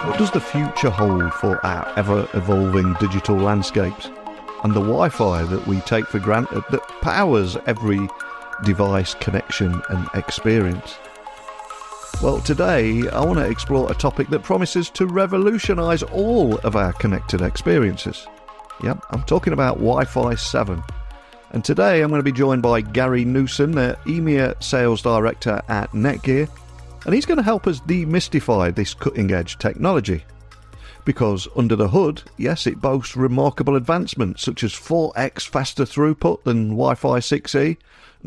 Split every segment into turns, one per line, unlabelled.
What does the future hold for our ever-evolving digital landscapes and the Wi-Fi that we take for granted that powers every device, connection and experience? Well, today I want to explore a topic that promises to revolutionise all of our connected experiences. Yep, I'm talking about Wi-Fi 7. And today I'm going to be joined by Gary Newson, the EMEA Sales Director at NETGEAR, and he's going to help us demystify this cutting-edge technology. Because under the hood, yes, it boasts remarkable advancements such as 4x faster throughput than Wi-Fi 6E,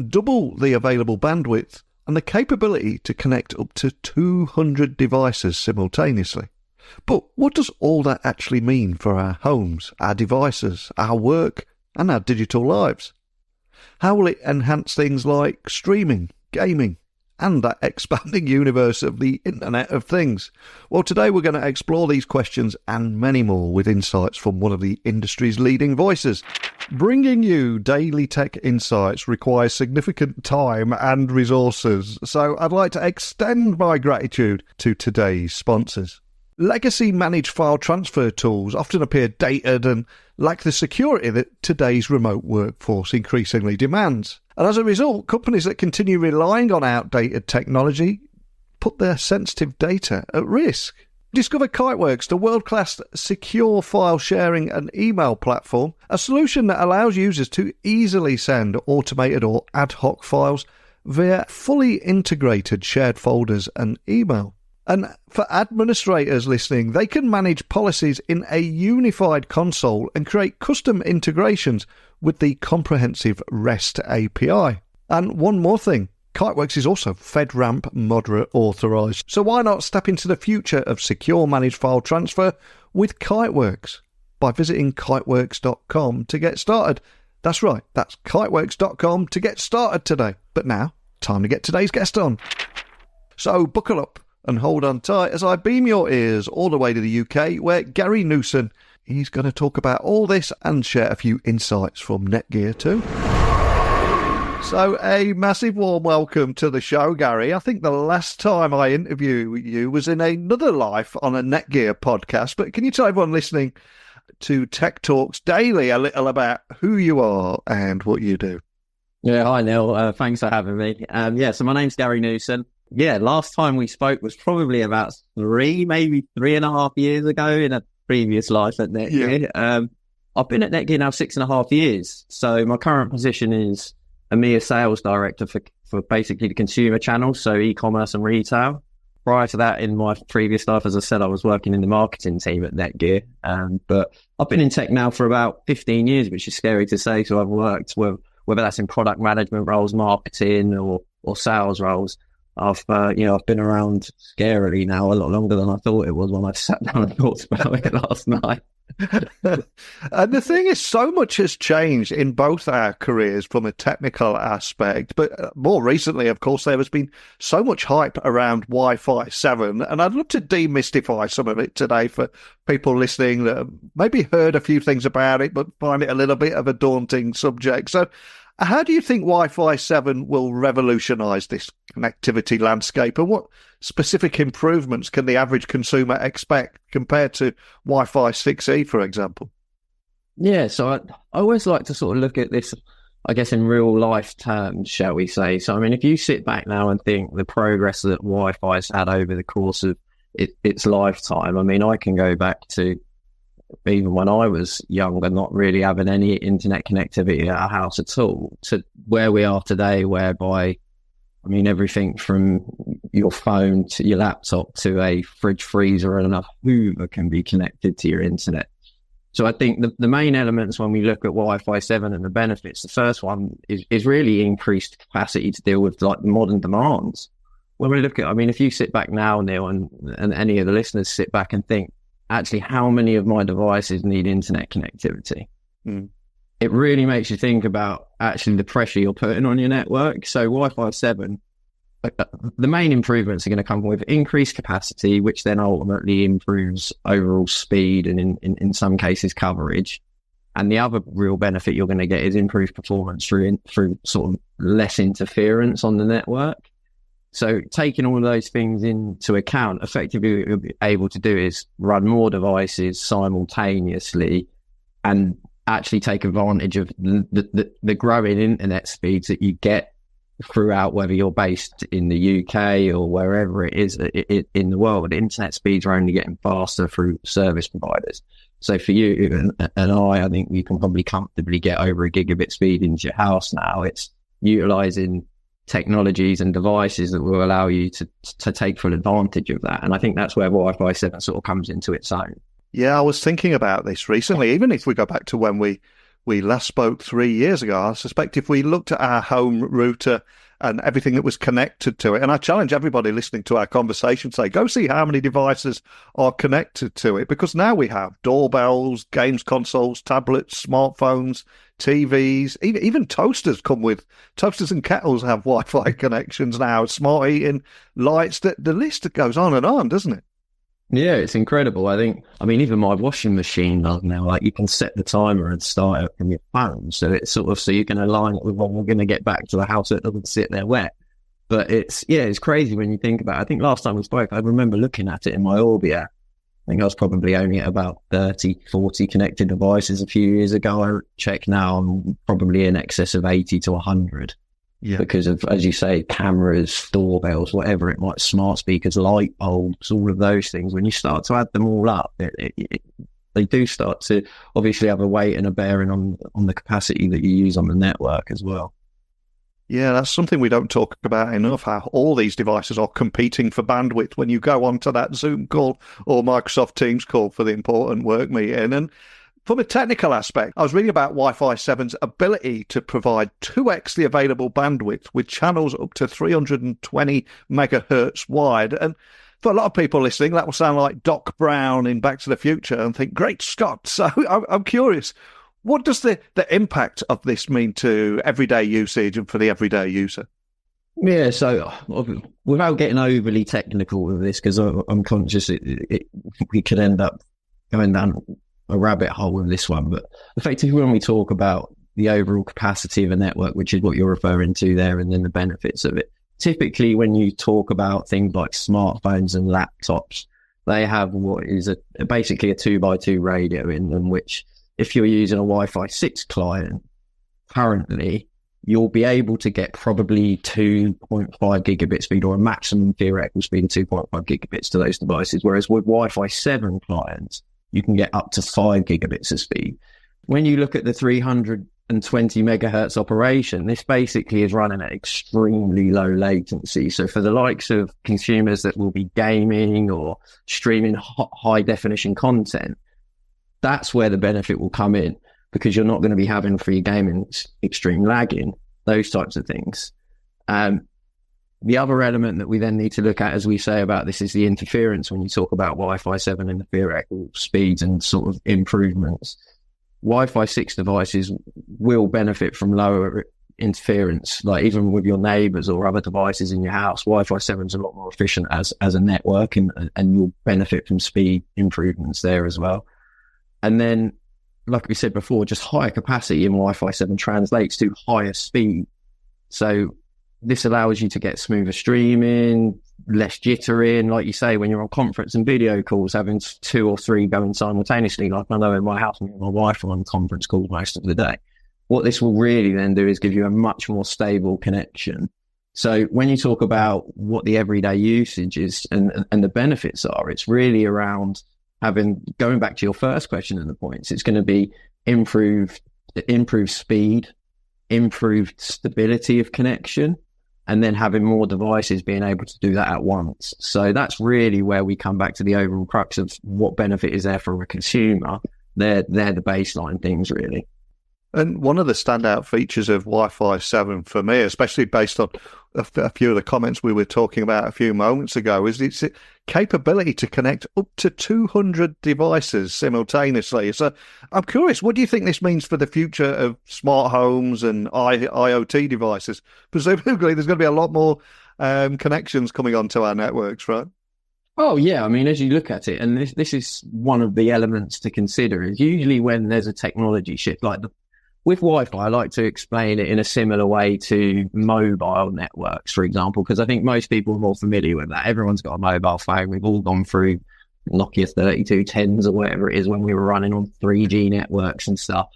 double the available bandwidth, and the capability to connect up to 200 devices simultaneously. But what does all that actually mean for our homes, our devices, our work, and our digital lives? How will it enhance things like streaming, gaming, and that expanding universe of the Internet of Things? Well, today we're going to explore these questions and many more with insights from one of the industry's leading voices. Bringing you daily tech insights requires significant time and resources, so I'd like to extend my gratitude to today's sponsors. Legacy managed file transfer tools often appear dated and lack the security that today's remote workforce increasingly demands. And as a result, companies that continue relying on outdated technology put their sensitive data at risk. Discover Kiteworks, the world-class secure file sharing and email platform, a solution that allows users to easily send automated or ad hoc files via fully integrated shared folders and email. And for administrators listening, they can manage policies in a unified console and create custom integrations with the comprehensive REST API. And one more thing, Kiteworks is also FedRAMP moderate authorized. So why not step into the future of secure managed file transfer with Kiteworks by visiting kiteworks.com to get started. That's right, that's kiteworks.com to get started today. But now, time to get today's guest on. So buckle up and hold on tight as I beam your ears all the way to the UK, where Gary Newson, he's going to talk about all this and share a few insights from NETGEAR too. So a massive warm welcome to the show, Gary. I think the last time I interviewed you was in another life on a NETGEAR podcast, but can you tell everyone listening to Tech Talks Daily a little about who you are and what you do?
Yeah, hi Neil. Thanks for having me. So my name's Gary Newson. Yeah, last time we spoke was probably about maybe 3.5 years ago in a previous life at NETGEAR. Yeah. I've been at NETGEAR now 6.5 years. So my current position is EMEA Sales Director for basically the consumer channels, so e-commerce and retail. Prior to that, in my previous life, as I said, I was working in the marketing team at NETGEAR. But I've been in tech now for about 15 years, which is scary to say. So I've worked with, whether that's in product management roles, marketing or sales roles. I've been around scarily now a lot longer than I thought it was when I sat down and thought about it last night.
And the thing is, so much has changed in both our careers from a technical aspect, but more recently, of course, there has been so much hype around Wi-Fi 7, and I'd love to demystify some of it today for people listening that have maybe heard a few things about it, but find it a little bit of a daunting subject. So how do you think Wi-Fi 7 will revolutionise this connectivity landscape, and what specific improvements can the average consumer expect compared to Wi-Fi 6E, for example?
Yeah, so I always like to sort of look at this, I guess, in real life terms, shall we say. So, I mean, if you sit back now and think the progress that Wi-Fi has had over the course of its lifetime, I mean, I can go back to even when I was younger, not really having any internet connectivity at our house at all, to where we are today, whereby, I mean, everything from your phone to your laptop to a fridge, freezer and a Hoover can be connected to your internet. So I think the main elements when we look at Wi-Fi 7 and the benefits, the first one is really increased capacity to deal with like modern demands. When we look at, I mean, if you sit back now, Neil, and any of the listeners sit back and think, actually, how many of my devices need internet connectivity? It really makes you think about actually the pressure you're putting on your network. So Wi-Fi 7, the main improvements are going to come with increased capacity, which then ultimately improves overall speed and in some cases coverage. And the other real benefit you're going to get is improved performance through sort of less interference on the network. So taking all of those things into account, effectively what you'll be able to do is run more devices simultaneously and actually take advantage of the growing internet speeds that you get throughout, whether you're based in the UK or wherever it is in the world. Internet speeds are only getting faster through service providers. So for you and I think you can probably comfortably get over a gigabit speed into your house now. It's utilising technologies and devices that will allow you to take full advantage of that. And I think that's where Wi-Fi 7 sort of comes into its own.
Yeah, I was thinking about this recently. Even if we go back to when we last spoke 3 years ago, I suspect if we looked at our home router and everything that was connected to it, and I challenge everybody listening to our conversation, say, go see how many devices are connected to it, because now we have doorbells, games consoles, tablets, smartphones, TVs, even toasters toasters and kettles have Wi-Fi connections now, smart heating, lights, the list goes on and on, doesn't it?
Yeah, it's incredible. I mean, even my washing machine does now. Like, you can set the timer and start it from your phone. So it's sort of, so you can align it with when we're going to get back to the house so it doesn't sit there wet. But it's crazy when you think about it. I think last time we spoke, I remember looking at it in my Orbia. I think I was probably only at about 30, 40 connected devices a few years ago. I check now, I'm probably in excess of 80 to 100. Yeah. Because of, as you say, cameras, doorbells, whatever it might, smart speakers, light bulbs, all of those things. When you start to add them all up, they do start to obviously have a weight and a bearing on the capacity that you use on the network as well.
Yeah, that's something we don't talk about enough, how all these devices are competing for bandwidth when you go onto that Zoom call or Microsoft Teams call for the important work meeting. And from a technical aspect, I was reading about Wi-Fi 7's ability to provide 2x the available bandwidth with channels up to 320 megahertz wide. And for a lot of people listening, that will sound like Doc Brown in Back to the Future and think, great Scott. So I'm curious, what does the impact of this mean to everyday usage and for the everyday user?
Yeah, so without getting overly technical with this, because I'm conscious we could end up going down a rabbit hole with this one, but effectively when we talk about the overall capacity of a network, which is what you're referring to there, and then the benefits of it, typically when you talk about things like smartphones and laptops, they have what is basically a 2x2 radio in which, if you're using a Wi-Fi 6 client currently, you'll be able to get probably 2.5 gigabit speed, or a maximum theoretical speed of 2.5 gigabits to those devices, whereas with Wi-Fi 7 clients you can get up to 5 gigabits of speed. When you look at the 320 megahertz operation, this basically is running at extremely low latency. So for the likes of consumers that will be gaming or streaming high definition content, that's where the benefit will come in, because you're not going to be having for your gaming extreme lagging, those types of things. The other element that we then need to look at, as we say about this, is the interference when you talk about Wi-Fi 7 and the theoretical speeds and sort of improvements. Wi-Fi 6 devices will benefit from lower interference, like even with your neighbours or other devices in your house. Wi-Fi 7 is a lot more efficient as a network, and you'll benefit from speed improvements there as well. And then, like we said before, just higher capacity in Wi-Fi 7 translates to higher speed. So this allows you to get smoother streaming, less jittering. Like you say, when you're on conference and video calls, having 2 or 3 going simultaneously, like I know in my house, me and my wife are on conference calls most of the day. What this will really then do is give you a much more stable connection. So when you talk about what the everyday usage is and the benefits are, it's really around going back to your first question and the points, it's going to be improved speed, improved stability of connection, and then having more devices being able to do that at once. So that's really where we come back to the overall crux of what benefit is there for a consumer. They're the baseline things, really.
And one of the standout features of Wi-Fi 7 for me, especially based on a few of the comments we were talking about a few moments ago, is its capability to connect up to 200 devices simultaneously. So I'm curious, what do you think this means for the future of smart homes and IoT devices? Presumably there's going to be a lot more connections coming onto our networks, right?
Oh, yeah. I mean, as you look at it, and this is one of the elements to consider, is usually when there's a technology shift, like with Wi-Fi, I like to explain it in a similar way to mobile networks, for example, because I think most people are more familiar with that. Everyone's got a mobile phone. We've all gone through Nokia 3210s or whatever it is when we were running on 3G networks and stuff.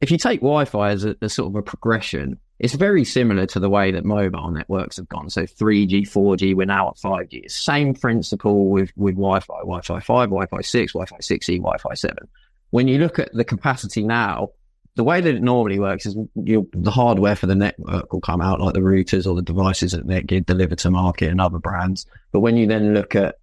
If you take Wi-Fi as a sort of a progression, it's very similar to the way that mobile networks have gone. So 3G, 4G, we're now at 5G. Same principle with Wi-Fi, Wi-Fi 5, Wi-Fi 6, Wi-Fi 6E, Wi-Fi 7. When you look at the capacity now, the way that it normally works is the hardware for the network will come out, like the routers or the devices that NETGEAR deliver to market and other brands. But when you then look at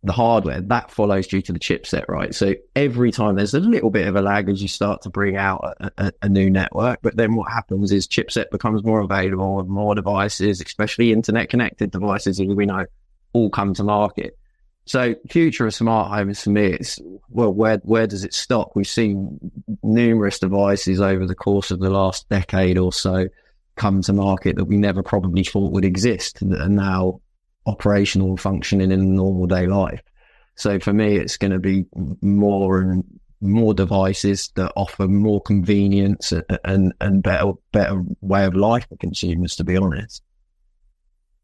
the hardware, that follows due to the chipset, right? So every time there's a little bit of a lag as you start to bring out a new network, but then what happens is chipset becomes more available and more devices, especially internet connected devices, as we know, all come to market. So future of smart homes for me, it's, well, where does it stop? We've seen numerous devices over the course of the last decade or so come to market that we never probably thought would exist and are now operational and functioning in normal day life. So for me, it's going to be more and more devices that offer more convenience and better way of life for consumers, to be honest.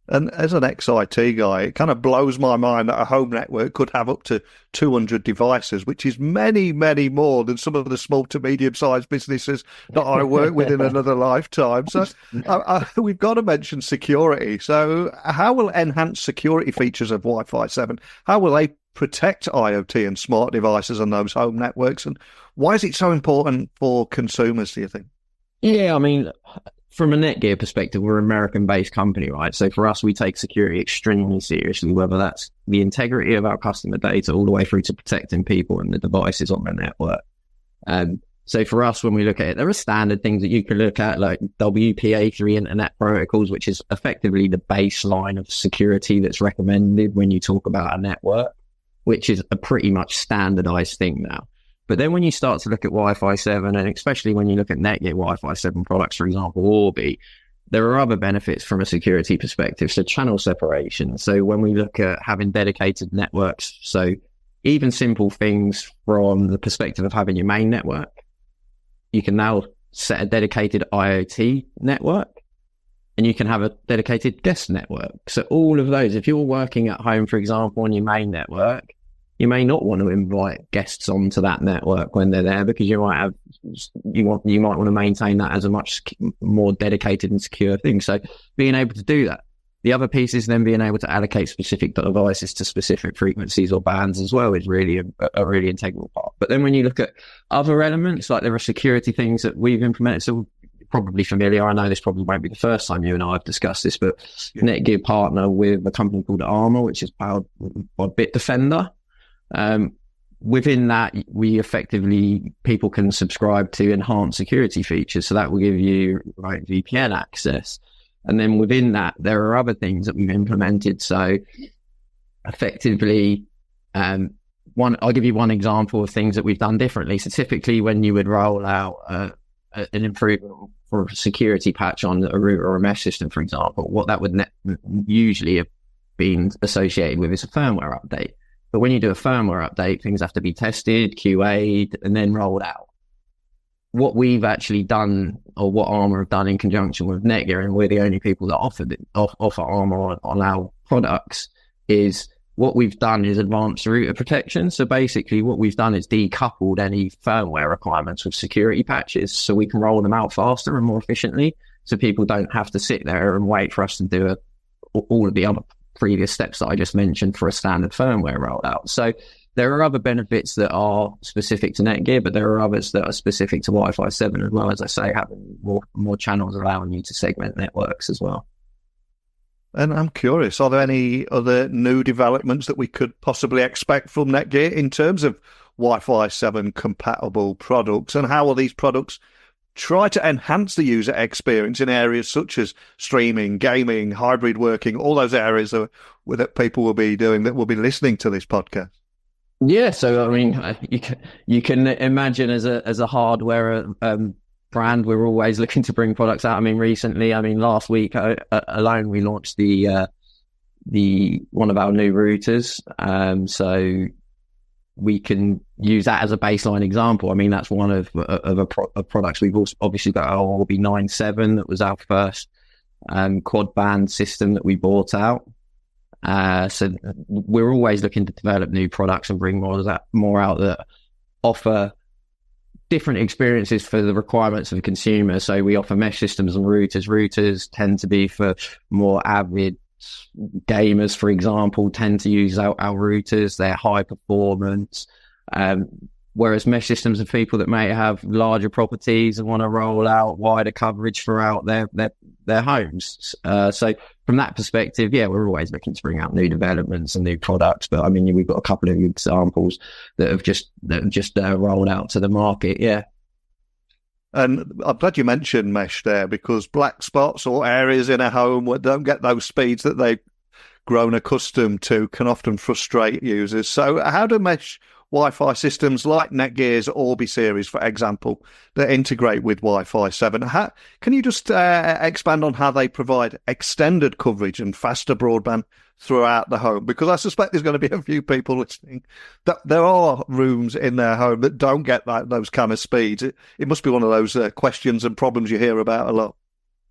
And as an ex-IT guy, it kind of blows my mind that a home network could have up to 200 devices, which is many, many more than some of the small to medium-sized businesses that I work with in another lifetime. So we've got to mention security. So how will enhanced security features of Wi-Fi 7, how will they protect IoT and smart devices on those home networks? And why is it so important for consumers, do you think?
Yeah, I mean, from a NETGEAR perspective, we're an American-based company, right? So for us, we take security extremely seriously, whether that's the integrity of our customer data all the way through to protecting people and the devices on the network. So for us, when we look at it, there are standard things that you can look at, like WPA3 Internet Protocols, which is effectively the baseline of security that's recommended when you talk about a network, which is a pretty much standardized thing now. But then when you start to look at Wi-Fi 7, and especially when you look at NETGEAR Wi-Fi 7 products, for example, Orbi, there are other benefits from a security perspective. So channel separation. So when we look at having dedicated networks, so even simple things from the perspective of having your main network, you can now set a dedicated IoT network and you can have a dedicated guest network. So all of those, if you're working at home, for example, on your main network, you may not want to invite guests onto that network when they're there because you might want to maintain that as a much more dedicated and secure thing. So being able to do that. The other piece is then being able to allocate specific devices to specific frequencies or bands as well is really a really integral part. But then when you look at other elements, like there are security things that we've implemented, so you're probably familiar. I know this probably won't be the first time you and I have discussed this, but NETGEAR partner with a company called Armor, which is powered by Bitdefender. Within that, we effectively, people can subscribe to enhanced security features. So that will give you VPN access. And then within that, there are other things that we've implemented. So effectively, I'll give you one example of things that we've done differently. So typically when you would roll out an improvement for a security patch on a router or a mesh system, for example, what that would usually have been associated with is a firmware update. But when you do a firmware update, things have to be tested, QA'd, and then rolled out. What we've actually done, or what Armor have done in conjunction with NETGEAR, and we're the only people that offer Armor on our products, is what we've done is advanced router protection. So basically what we've done is decoupled any firmware requirements with security patches so we can roll them out faster and more efficiently so people don't have to sit there and wait for us to do all of the other previous steps that I just mentioned for a standard firmware rollout. So there are other benefits that are specific to NETGEAR, but there are others that are specific to Wi-Fi 7 as well, as I say, having more channels allowing you to segment networks as well.
And I'm curious, are there any other new developments that we could possibly expect from NETGEAR in terms of Wi-Fi 7 compatible products? And how will these products try to enhance the user experience in areas such as streaming, gaming, hybrid working, all those areas that people will be doing, that will be listening to this podcast?
Yeah, so I mean, you can imagine as a hardware brand, we're always looking to bring products out. I mean, recently, last week alone, we launched the one of our new routers. So we can use that as a baseline example, I mean, that's one of products. We've also obviously got our Orbi 9.7. That was our first quad band system that we bought out. So we're always looking to develop new products and bring more out that offer different experiences for the requirements of the consumer. So we offer mesh systems and routers. Routers tend to be for more avid gamers, for example, tend to use our routers. They're high performance. Whereas mesh systems are people that may have larger properties and want to roll out wider coverage throughout their homes. So from that perspective, yeah, we're always looking to bring out new developments and new products. But I mean, we've got a couple of examples that have just rolled out to the market. Yeah.
And I'm glad you mentioned mesh there, because black spots or areas in a home where don't get those speeds that they've grown accustomed to can often frustrate users. So how do mesh Wi-Fi systems like NETGEAR's Orbi series, for example, that integrate with Wi-Fi 7, can you just expand on how they provide extended coverage and faster broadband throughout the home? Because I suspect there's going to be a few people listening that there are rooms in their home that don't get those kind of speeds. It must be one of those questions and problems you hear about a lot.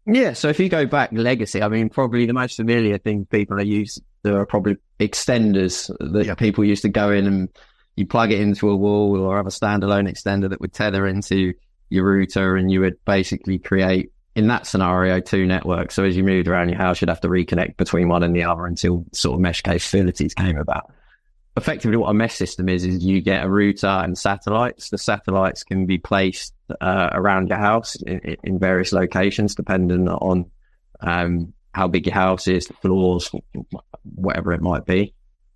Yeah, so if you go back legacy, I mean, probably the most familiar thing people are used, there are probably extenders that people used to go in and you plug it into a wall or have a standalone extender that would tether into your router, and you would basically create, in that scenario, two networks. So as you moved around your house, you'd have to reconnect between one and the other until sort of mesh capabilities came about. Effectively, what a mesh system is you get a router and satellites. The satellites can be placed around your house in various locations, depending on how big your house is, the floors, whatever it might be.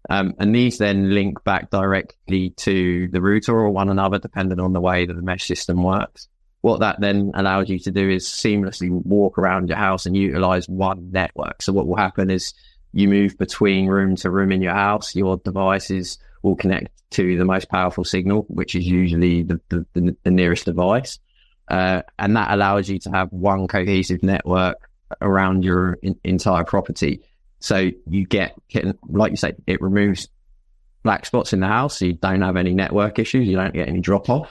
And these then link back directly to the router or one another, depending on the way that the mesh system works. What that then allows you to do is seamlessly walk around your house and utilize one network. So what will happen is you move between room to room in your house, your devices will connect to the most powerful signal, which is usually the nearest device. And that allows you to have one cohesive network around your entire property. So you get, like you say, it removes black spots in the house, so you don't have any network issues, you don't get any drop off.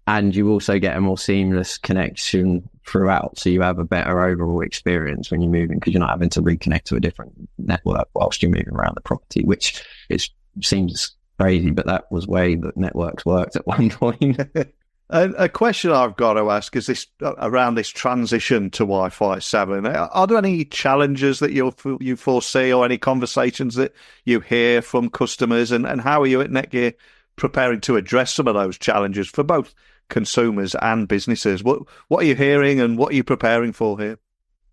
And you also get a more seamless connection throughout, so you have a better overall experience when you're moving, because you're not having to reconnect to a different network whilst you're moving around the property, which seems crazy, but that was the way that networks worked at one point.
A question I've got to ask is this around this transition to Wi-Fi 7. Are there any challenges that you foresee, or any conversations that you hear from customers? And how are you at NETGEAR preparing to address some of those challenges for both consumers and businesses? What are you hearing, and what are you preparing for here?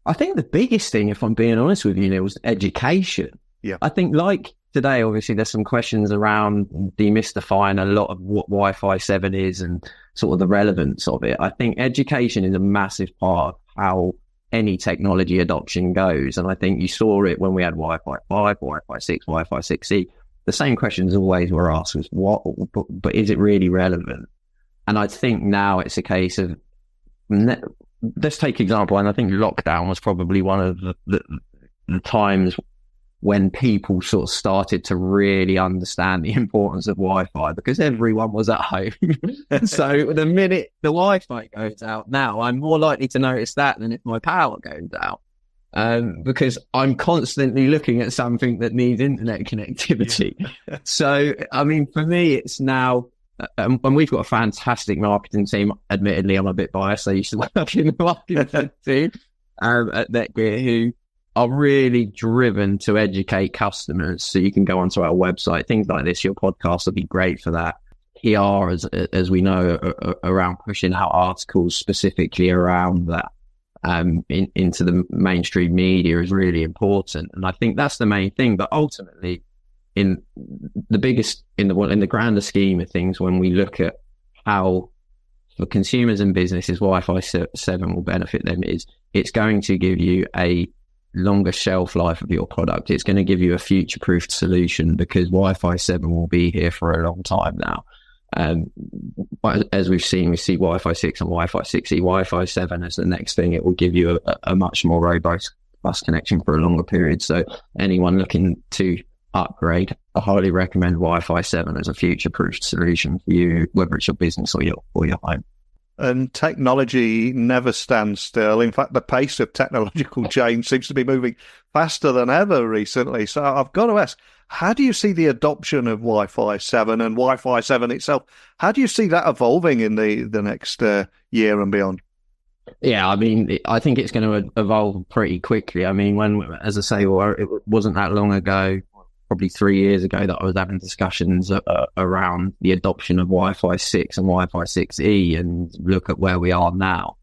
I think the biggest thing, if I'm being honest with you, Neil, was education.
Yeah.
I think, like today, obviously, there's some questions around demystifying a lot of what Wi-Fi 7 is and sort of the relevance of it. I think education is a massive part of how any technology adoption goes. And I think you saw it when we had Wi-Fi 5, Wi-Fi 6, Wi-Fi 6E. The same questions always were asked was, but is it really relevant? And I think now it's a case of, let's take example, and I think lockdown was probably one of the times when people sort of started to really understand the importance of Wi-Fi, because everyone was at home. So the minute the Wi-Fi goes out now, I'm more likely to notice that than if my power goes out. Because I'm constantly looking at something that needs internet connectivity. Yeah. So, I mean, for me, it's now, and we've got a fantastic marketing team. Admittedly, I'm a bit biased. I used to work in the marketing team at NETGEAR, who are really driven to educate customers. So you can go onto our website, things like this. Your podcast would be great for that. PR, as we know, around pushing out articles specifically around that. Into the mainstream media is really important, and I think that's the main thing. But ultimately, in the grander scheme of things, when we look at how for consumers and businesses Wi-Fi 7 will benefit them, it's going to give you a longer shelf life of your product. It's going to give you a future-proofed solution, because Wi-Fi 7 will be here for a long time now. As we see Wi-Fi 6 and Wi-Fi 6E, Wi-Fi 7 is the next thing. It will give you a much more robust connection for a longer period. So anyone looking to upgrade, I highly recommend Wi-Fi 7 as a future-proof solution for you, whether it's your business or your home.
And technology never stands still. In fact, the pace of technological change seems to be moving faster than ever recently. So I've got to ask, how do you see the adoption of Wi-Fi 7 and Wi-Fi 7 itself? How do you see that evolving in the next year and beyond?
Yeah, I mean, I think it's going to evolve pretty quickly. I mean, as I say, it wasn't that long ago, probably 3 years ago, that I was having discussions around the adoption of Wi-Fi 6 and Wi-Fi 6E, and look at where we are now.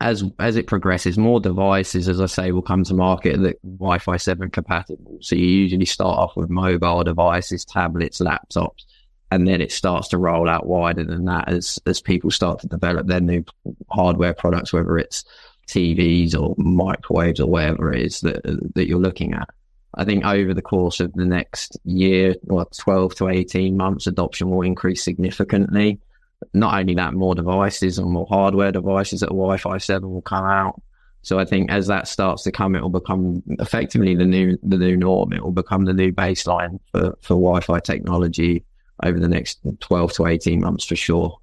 As it progresses, more devices, as I say, will come to market that Wi-Fi 7 compatible. So you usually start off with mobile devices, tablets, laptops, and then it starts to roll out wider than that as people start to develop their new hardware products, whether it's TVs or microwaves or whatever it is that you're looking at. I think over the course of the next year, or 12 to 18 months, adoption will increase significantly. Not only that, more devices and more hardware devices at Wi-Fi 7 will come out. So I think as that starts to come, it will become effectively the new norm. It will become the new baseline for Wi-Fi technology over the next 12 to 18 months for sure.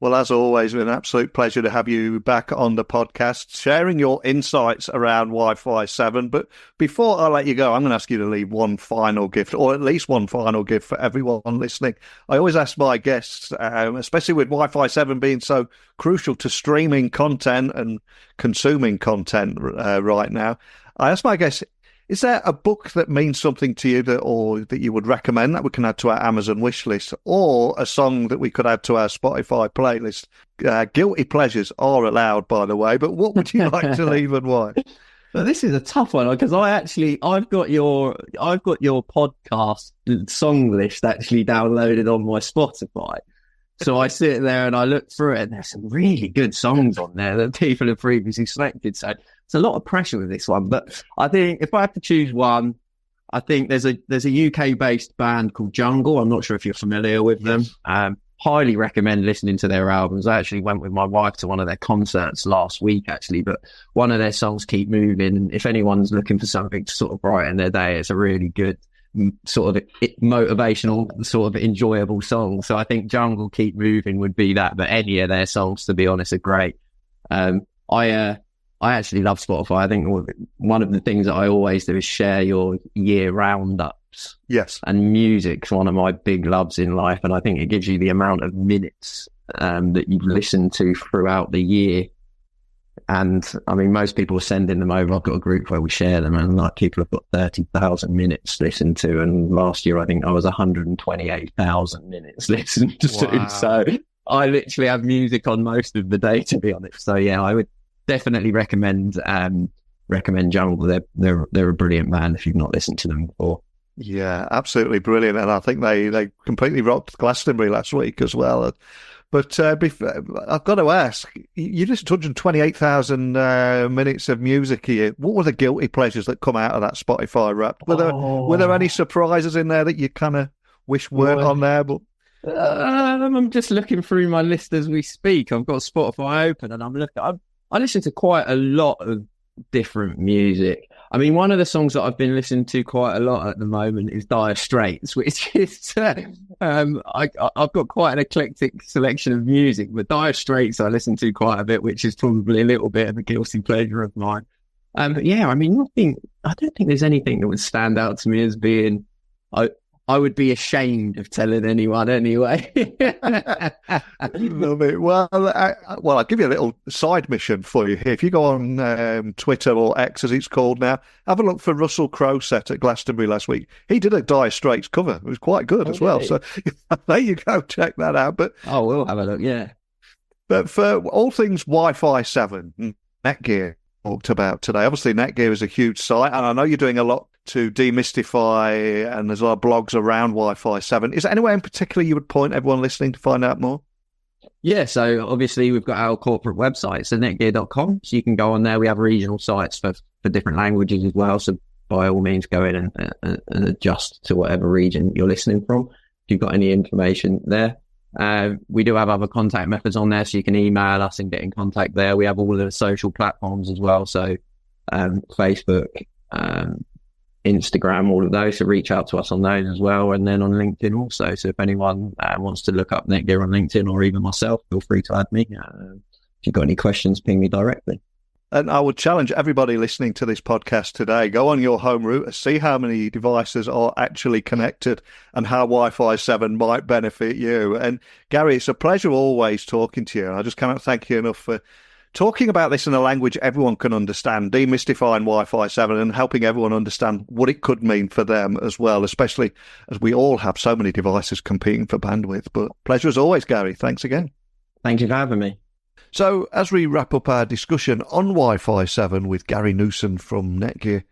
Well, as always, it's an absolute pleasure to have you back on the podcast, sharing your insights around Wi-Fi 7. But before I let you go, I'm going to ask you to leave one final gift, or at least one final gift for everyone listening. I always ask my guests, especially with Wi-Fi 7 being so crucial to streaming content and consuming content right now, I ask my guests, is there a book that means something to you that you would recommend that we can add to our Amazon wish list, or a song that we could add to our Spotify playlist? Guilty pleasures are allowed, by the way, but what would you like to leave and why?
Well, this is a tough one because I've got your podcast song list actually downloaded on my Spotify. So I sit there and I look through it, and there's some really good songs on there that people have previously selected. So it's a lot of pressure with this one. But I think if I have to choose one, I think there's a UK-based band called Jungle. I'm not sure if you're familiar with them. Highly recommend listening to their albums. I actually went with my wife to one of their concerts last week, actually. But one of their songs, Keep Moving, and if anyone's looking for something to sort of brighten their day, it's a really good sort of motivational, sort of enjoyable song. So I think Jungle, Keep Moving would be that, but any of their songs, to be honest, are great. I actually love Spotify. I think one of the things that I always do is share your year roundups.
Yes.
And music's one of my big loves in life, and I think it gives you the amount of minutes that you've listened to throughout the year. And I mean, most people are sending them over. I've got a group where we share them, and like people have got 30,000 minutes listened to. And last year, I think I was 128,000 minutes listened to.
Wow.
So I literally have music on most of the day, to be honest. So yeah, I would definitely recommend Jungle. They're a brilliant band if you've not listened to them before.
Yeah, absolutely brilliant. And I think they completely rocked Glastonbury last week as well. But I've got to ask, you listened to 128,000 minutes of music here. What were the guilty pleasures that come out of that Spotify rap? Were there any surprises in there that you kind of wish weren't on there? But
I'm just looking through my list as we speak. I've got Spotify open, and I listen to quite a lot of different music. I mean, one of the songs that I've been listening to quite a lot at the moment is Dire Straits, which is I've got quite an eclectic selection of music, but Dire Straits I listen to quite a bit, which is probably a little bit of a guilty pleasure of mine. But yeah, I mean, I don't think there's anything that would stand out to me as being I would be ashamed of telling anyone anyway.
Love it. Well, I'll give you a little side mission for you here. If you go on Twitter, or X as it's called now, have a look for Russell Crowe set at Glastonbury last week. He did a Dire Straits cover. It was quite good as well. So there you go. Check that out. But
we'll have a look, yeah.
But for all things Wi-Fi 7, NETGEAR talked about today. Obviously, NETGEAR is a huge site, and I know you're doing a lot to demystify, and there's a lot of blogs around Wi-Fi 7. Is there anywhere in particular you would point everyone listening to find out more?
Yeah, so obviously we've got our corporate website, so netgear.com. So you can go on there. We have regional sites for different languages as well. So by all means, go in and adjust to whatever region you're listening from. If you've got any information there. We do have other contact methods on there, so you can email us and get in contact there. We have all the social platforms as well. So Facebook, Instagram, all of those. So reach out to us on those as well. And then on LinkedIn also. So if anyone wants to look up NETGEAR on LinkedIn, or even myself, feel free to add me. If you've got any questions, ping me directly.
And I would challenge everybody listening to this podcast today, go on your home router, see how many devices are actually connected and how Wi-Fi 7 might benefit you. And Gary, it's a pleasure always talking to you. I just cannot thank you enough for talking about this in a language everyone can understand, demystifying Wi-Fi 7 and helping everyone understand what it could mean for them as well, especially as we all have so many devices competing for bandwidth. But pleasure as always, Gary. Thanks again.
Thank you for having me.
So as we wrap up our discussion on Wi-Fi 7 with Gary Newson from NETGEAR,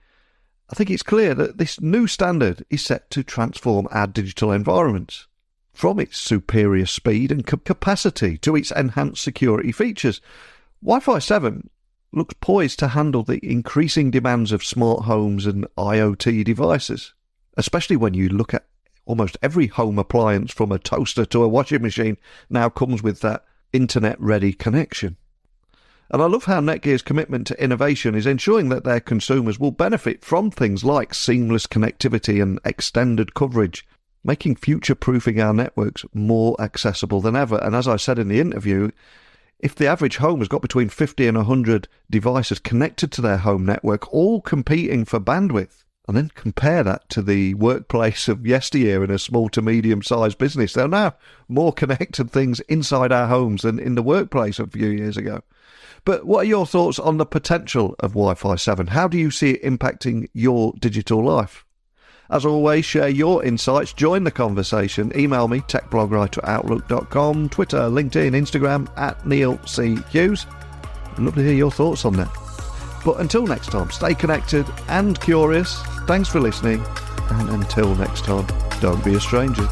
I think it's clear that this new standard is set to transform our digital environments, from its superior speed and capacity to its enhanced security features. Wi-Fi 7 looks poised to handle the increasing demands of smart homes and IoT devices, especially when you look at almost every home appliance from a toaster to a washing machine now comes with that internet-ready connection. And I love how NETGEAR's commitment to innovation is ensuring that their consumers will benefit from things like seamless connectivity and extended coverage, making future-proofing our networks more accessible than ever. And as I said in the interview, if the average home has got between 50 and 100 devices connected to their home network, all competing for bandwidth, and then compare that to the workplace of yesteryear in a small to medium-sized business, there are now more connected things inside our homes than in the workplace a few years ago. But what are your thoughts on the potential of Wi-Fi 7? How do you see it impacting your digital life? As always, share your insights, join the conversation, email me, techblogwriter@outlook.com, Twitter, LinkedIn, Instagram, @NeilCHughes. I'd love to hear your thoughts on that. But until next time, stay connected and curious. Thanks for listening. And until next time, don't be a stranger.